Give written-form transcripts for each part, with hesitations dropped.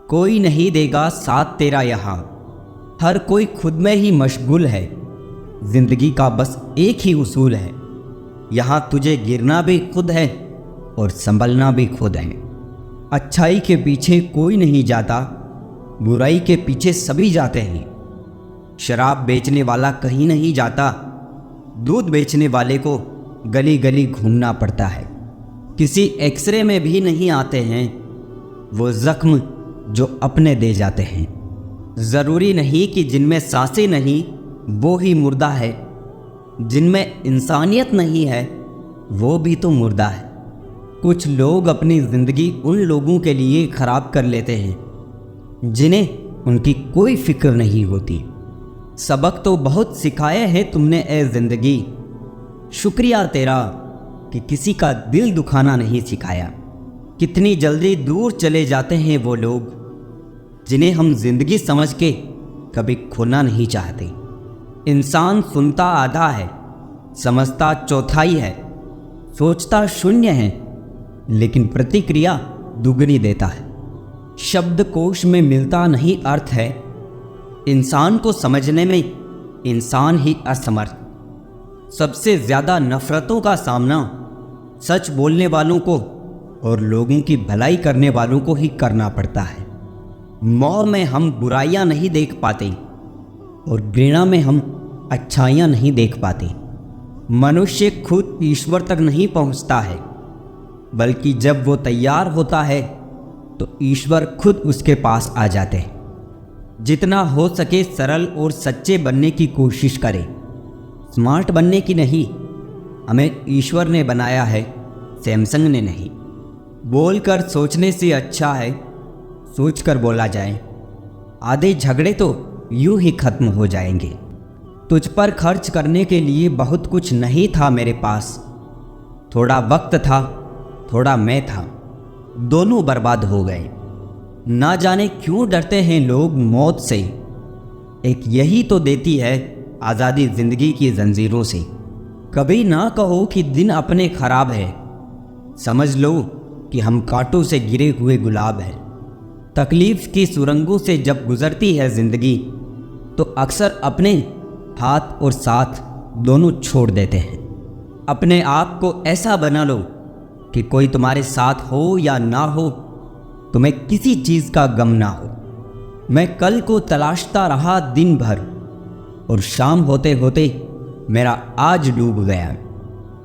कोई नहीं देगा साथ तेरा यहाँ। हर कोई खुद में ही मशगूल है। जिंदगी का बस एक ही उसूल है, यहाँ तुझे गिरना भी खुद है और संभलना भी खुद है। अच्छाई के पीछे कोई नहीं जाता, बुराई के पीछे सभी जाते हैं। शराब बेचने वाला कहीं नहीं जाता, दूध बेचने वाले को गली गली घूमना पड़ता है। किसी एक्सरे में भी नहीं आते हैं वो जख्म जो अपने दे जाते हैं। ज़रूरी नहीं कि जिनमें सांसें नहीं वो ही मुर्दा है, जिनमें इंसानियत नहीं है वो भी तो मुर्दा है। कुछ लोग अपनी ज़िंदगी उन लोगों के लिए ख़राब कर लेते हैं जिन्हें उनकी कोई फिक्र नहीं होती। सबक तो बहुत सिखाए हैं तुमने ए ज़िंदगी, शुक्रिया तेरा कि किसी का दिल दुखाना नहीं सिखाया। कितनी जल्दी दूर चले जाते हैं वो लोग जिन्हें हम जिंदगी समझ के कभी खोना नहीं चाहते। इंसान सुनता आधा है, समझता चौथाई है, सोचता शून्य है, लेकिन प्रतिक्रिया दुगनी देता है। शब्दकोश में मिलता नहीं अर्थ है, इंसान को समझने में इंसान ही असमर्थ। सबसे ज़्यादा नफ़रतों का सामना सच बोलने वालों को और लोगों की भलाई करने वालों को ही करना पड़ता है। मोह में हम बुराइयां नहीं देख पाते और घृणा में हम अच्छाइयां नहीं देख पाते। मनुष्य खुद ईश्वर तक नहीं पहुंचता है, बल्कि जब वो तैयार होता है तो ईश्वर खुद उसके पास आ जाते हैं। जितना हो सके सरल और सच्चे बनने की कोशिश करें, स्मार्ट बनने की नहीं। हमें ईश्वर ने बनाया है, सैमसंग ने नहीं। बोलकर सोचने से अच्छा है सोचकर बोला जाए। आधे झगड़े तो यूं ही खत्म हो जाएंगे। तुझ पर खर्च करने के लिए बहुत कुछ नहीं था मेरे पास। थोड़ा वक्त था, थोड़ा मैं था, दोनों बर्बाद हो गए। ना जाने क्यों डरते हैं लोग मौत से, एक यही तो देती है आज़ादी ज़िंदगी की जंजीरों से। कभी ना कहो कि दिन अपने ख़राब है, समझ लो कि हम कांटों से गिरे हुए गुलाब हैं। तकलीफ़ की सुरंगों से जब गुज़रती है ज़िंदगी तो अक्सर अपने हाथ और साथ दोनों छोड़ देते हैं। अपने आप को ऐसा बना लो कि कोई तुम्हारे साथ हो या ना हो, तुम्हें किसी चीज़ का गम ना हो। मैं कल को तलाशता रहा दिन भर और शाम होते होते मेरा आज डूब गया।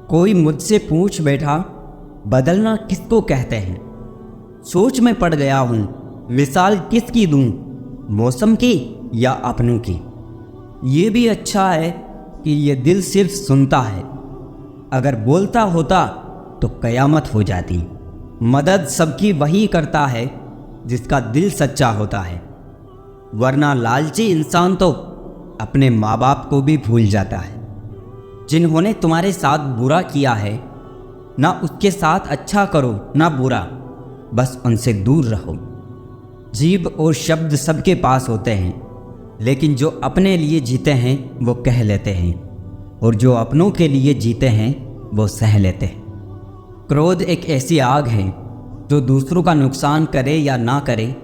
कोई मुझसे पूछ बैठा बदलना किसको कहते हैं। सोच में पड़ गया हूँ मिसाल किसकी दूँ, मौसम की या अपनों की। ये भी अच्छा है कि ये दिल सिर्फ सुनता है, अगर बोलता होता तो कयामत हो जाती। मदद सबकी वही करता है जिसका दिल सच्चा होता है, वरना लालची इंसान तो अपने माँ बाप को भी भूल जाता है। जिन्होंने तुम्हारे साथ बुरा किया है, ना उसके साथ अच्छा करो ना बुरा, बस उनसे दूर रहो। जीभ और शब्द सबके पास होते हैं, लेकिन जो अपने लिए जीते हैं वो कह लेते हैं, और जो अपनों के लिए जीते हैं वो सह लेते हैं। क्रोध एक ऐसी आग है जो दूसरों का नुकसान करे या ना करे,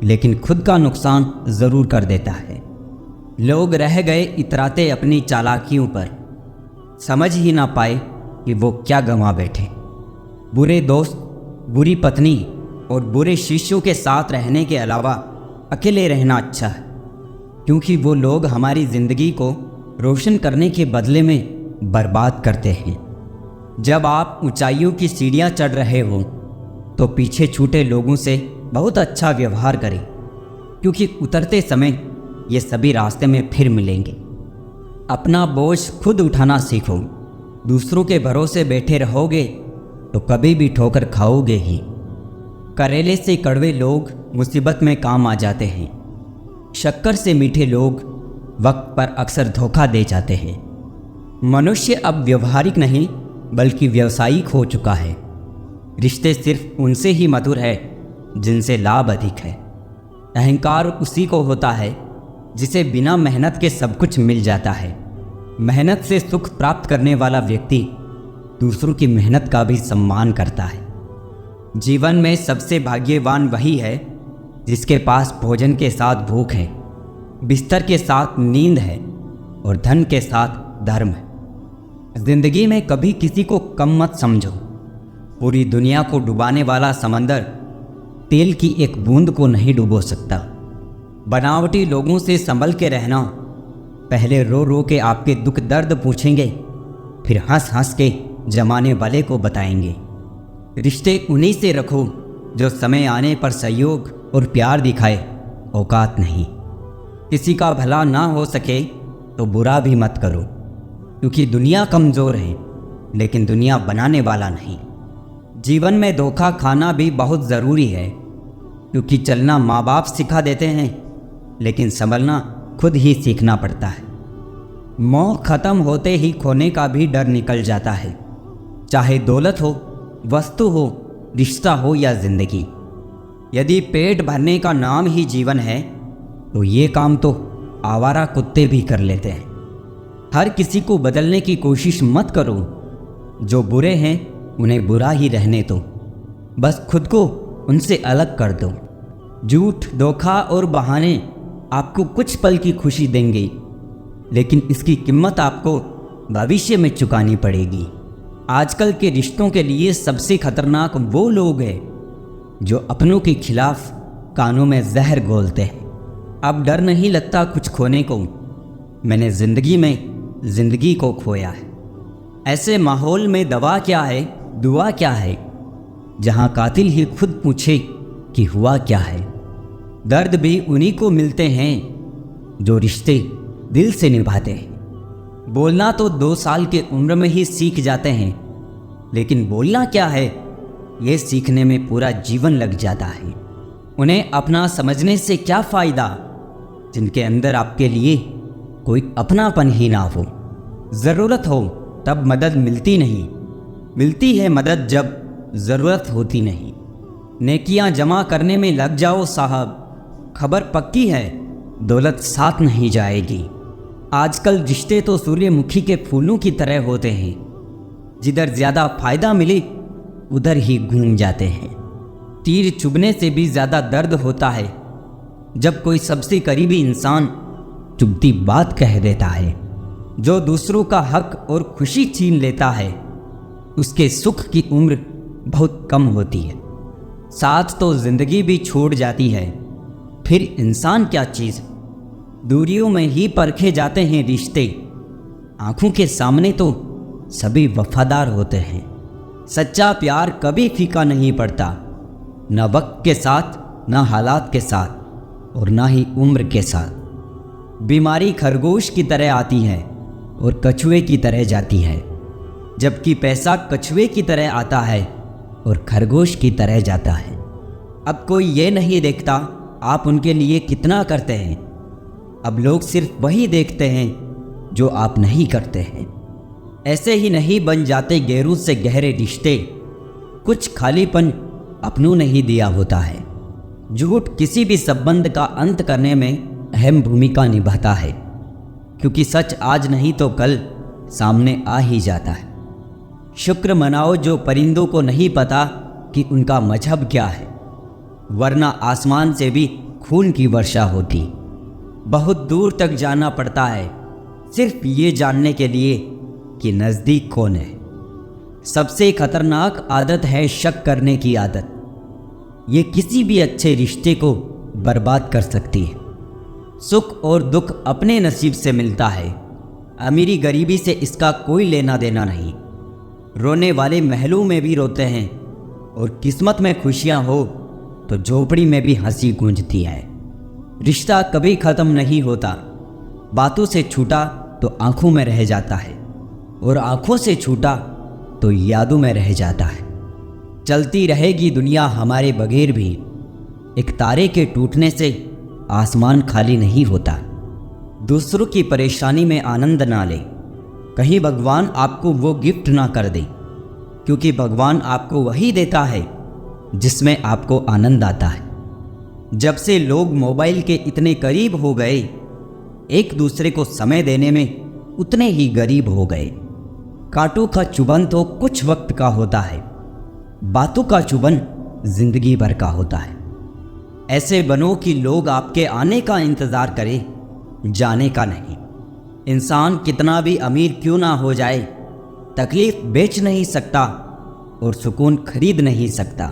लेकिन खुद का नुकसान ज़रूर कर देता है। लोग रह गए इतराते अपनी चालाकियों पर, समझ ही ना पाए कि वो क्या गंवा बैठे। बुरे दोस्त, बुरी पत्नी और बुरे शिष्यों के साथ रहने के अलावा अकेले रहना अच्छा है, क्योंकि वो लोग हमारी ज़िंदगी को रोशन करने के बदले में बर्बाद करते हैं। जब आप ऊंचाइयों की सीढ़ियां चढ़ रहे हो तो पीछे छूटे लोगों से बहुत अच्छा व्यवहार करें, क्योंकि उतरते समय ये सभी रास्ते में फिर मिलेंगे। अपना बोझ खुद उठाना सीखो। दूसरों के भरोसे बैठे रहोगे तो कभी भी ठोकर खाओगे ही। करेले से कड़वे लोग मुसीबत में काम आ जाते हैं। शक्कर से मीठे लोग वक्त पर अक्सर धोखा दे जाते हैं। मनुष्य अब व्यवहारिक नहीं बल्कि व्यावसायिक हो चुका है। रिश्ते सिर्फ उनसे ही मधुर है जिनसे लाभ अधिक है। अहंकार उसी को होता है जिसे बिना मेहनत के सब कुछ मिल जाता है। मेहनत से सुख प्राप्त करने वाला व्यक्ति दूसरों की मेहनत का भी सम्मान करता है। जीवन में सबसे भाग्यवान वही है जिसके पास भोजन के साथ भूख है, बिस्तर के साथ नींद है और धन के साथ धर्म है। जिंदगी में कभी किसी को कम मत समझो। पूरी दुनिया को डुबाने वाला समंदर तेल की एक बूंद को नहीं डुबो सकता। बनावटी लोगों से संभल के रहना। पहले रो रो के आपके दुख दर्द पूछेंगे, फिर हंस हंस के जमाने वाले को बताएंगे। रिश्ते उन्हीं से रखो जो समय आने पर सहयोग और प्यार दिखाए, औकात नहीं। किसी का भला ना हो सके तो बुरा भी मत करो, क्योंकि दुनिया कमज़ोर है लेकिन दुनिया बनाने वाला नहीं। जीवन में धोखा खाना भी बहुत ज़रूरी है, क्योंकि चलना माँ बाप सिखा देते हैं लेकिन संभलना खुद ही सीखना पड़ता है। मोह खत्म होते ही खोने का भी डर निकल जाता है, चाहे दौलत हो, वस्तु हो, रिश्ता हो या जिंदगी। यदि पेट भरने का नाम ही जीवन है तो ये काम तो आवारा कुत्ते भी कर लेते हैं। हर किसी को बदलने की कोशिश मत करो। जो बुरे हैं उन्हें बुरा ही रहने दो, बस खुद को उनसे अलग कर दो। झूठ, धोखा और बहाने आपको कुछ पल की खुशी देंगे, लेकिन इसकी कीमत आपको भविष्य में चुकानी पड़ेगी। आजकल के रिश्तों के लिए सबसे खतरनाक वो लोग हैं जो अपनों के खिलाफ कानों में जहर घोलते हैं। अब डर नहीं लगता कुछ खोने को, मैंने जिंदगी में जिंदगी को खोया है। ऐसे माहौल में दवा क्या है, दुआ क्या है, जहां कातिल ही खुद पूछे कि हुआ क्या है। दर्द भी उन्हीं को मिलते हैं जो रिश्ते दिल से निभाते हैं। बोलना तो 2 साल की उम्र में ही सीख जाते हैं, लेकिन बोलना क्या है ये सीखने में पूरा जीवन लग जाता है। उन्हें अपना समझने से क्या फ़ायदा जिनके अंदर आपके लिए कोई अपनापन ही ना हो। ज़रूरत हो तब मदद मिलती नहीं, मिलती है मदद जब ज़रूरत होती नहीं। नेकियां जमा करने में लग जाओ साहब, खबर पक्की है दौलत साथ नहीं जाएगी। आजकल रिश्ते तो सूर्यमुखी के फूलों की तरह होते हैं, जिधर ज़्यादा फायदा मिले उधर ही घूम जाते हैं। तीर चुभने से भी ज़्यादा दर्द होता है जब कोई सबसे करीबी इंसान चुभती बात कह देता है। जो दूसरों का हक और खुशी छीन लेता है उसके सुख की उम्र बहुत कम होती है। साथ तो जिंदगी भी छोड़ जाती है, फिर इंसान क्या चीज़। दूरियों में ही परखे जाते हैं रिश्ते, आंखों के सामने तो सभी वफादार होते हैं। सच्चा प्यार कभी फीका नहीं पड़ता, न वक्त के साथ, न हालात के साथ और ना ही उम्र के साथ। बीमारी खरगोश की तरह आती है और कछुए की तरह जाती है, जबकि पैसा कछुए की तरह आता है और खरगोश की तरह जाता है। अब कोई ये नहीं देखता आप उनके लिए कितना करते हैं। अब लोग सिर्फ वही देखते हैं जो आप नहीं करते हैं। ऐसे ही नहीं बन जाते गहरों से गहरे रिश्ते। कुछ खालीपन अपनों ने ही दिया होता है। झूठ किसी भी संबंध का अंत करने में अहम भूमिका निभाता है, क्योंकि सच आज नहीं तो कल सामने आ ही जाता है। शुक्र मनाओ जो परिंदों को नहीं पता कि उनका मजहब क्या है, वरना आसमान से भी खून की वर्षा होती। बहुत दूर तक जाना पड़ता है सिर्फ ये जानने के लिए कि नज़दीक कौन है। सबसे खतरनाक आदत है शक करने की आदत। ये किसी भी अच्छे रिश्ते को बर्बाद कर सकती है। सुख और दुख अपने नसीब से मिलता है, अमीरी गरीबी से इसका कोई लेना देना नहीं। रोने वाले महलों में भी रोते हैं और किस्मत में खुशियां हो तो झोपड़ी में भी हंसी गूंजती है। रिश्ता कभी ख़त्म नहीं होता। बातों से छूटा तो आंखों में रह जाता है और आंखों से छूटा तो यादों में रह जाता है। चलती रहेगी दुनिया हमारे बगैर भी, एक तारे के टूटने से आसमान खाली नहीं होता। दूसरों की परेशानी में आनंद ना ले, कहीं भगवान आपको वो गिफ्ट ना कर दे, क्योंकि भगवान आपको वही देता है जिसमें आपको आनंद आता है। जब से लोग मोबाइल के इतने करीब हो गए, एक दूसरे को समय देने में उतने ही गरीब हो गए। कांटों का चुभन तो कुछ वक्त का होता है, बातों का चुभन जिंदगी भर का होता है। ऐसे बनो कि लोग आपके आने का इंतज़ार करें, जाने का नहीं। इंसान कितना भी अमीर क्यों ना हो जाए, तकलीफ बेच नहीं सकता और सुकून खरीद नहीं सकता।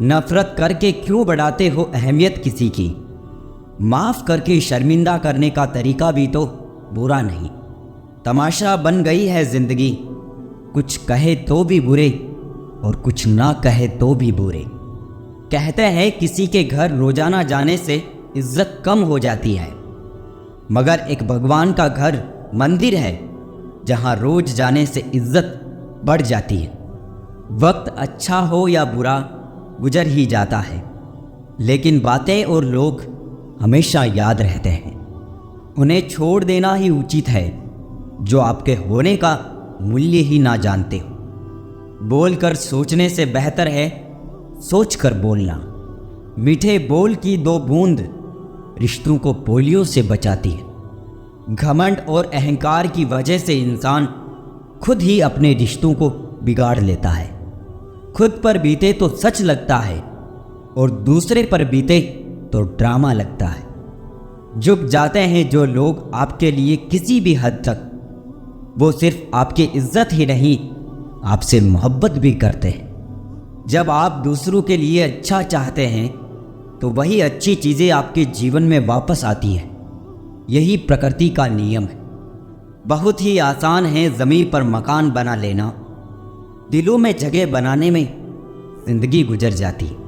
नफरत करके क्यों बढ़ाते हो अहमियत किसी की? माफ़ करके शर्मिंदा करने का तरीका भी तो बुरा नहीं। तमाशा बन गई है ज़िंदगी, कुछ कहे तो भी बुरे और कुछ ना कहे तो भी बुरे। कहते हैं किसी के घर रोजाना जाने से इज्जत कम हो जाती है, मगर एक भगवान का घर मंदिर है जहां रोज जाने से इज्जत बढ़ जाती है। वक्त अच्छा हो या बुरा गुजर ही जाता है, लेकिन बातें और लोग हमेशा याद रहते हैं। उन्हें छोड़ देना ही उचित है जो आपके होने का मूल्य ही ना जानते हो। बोलकर सोचने से बेहतर है सोचकर बोलना। मीठे बोल की 2 बूंद रिश्तों को पोलियो से बचाती है। घमंड और अहंकार की वजह से इंसान खुद ही अपने रिश्तों को बिगाड़ लेता है। खुद पर बीते तो सच लगता है और दूसरे पर बीते तो ड्रामा लगता है। झुक जाते हैं जो लोग आपके लिए किसी भी हद तक, वो सिर्फ आपकी इज्जत ही नहीं आपसे मोहब्बत भी करते हैं। जब आप दूसरों के लिए अच्छा चाहते हैं तो वही अच्छी चीज़ें आपके जीवन में वापस आती हैं। यही प्रकृति का नियम है। बहुत ही आसान है ज़मीन पर मकान बना लेना, दिलों में जगह बनाने में ज़िंदगी गुजर जाती है।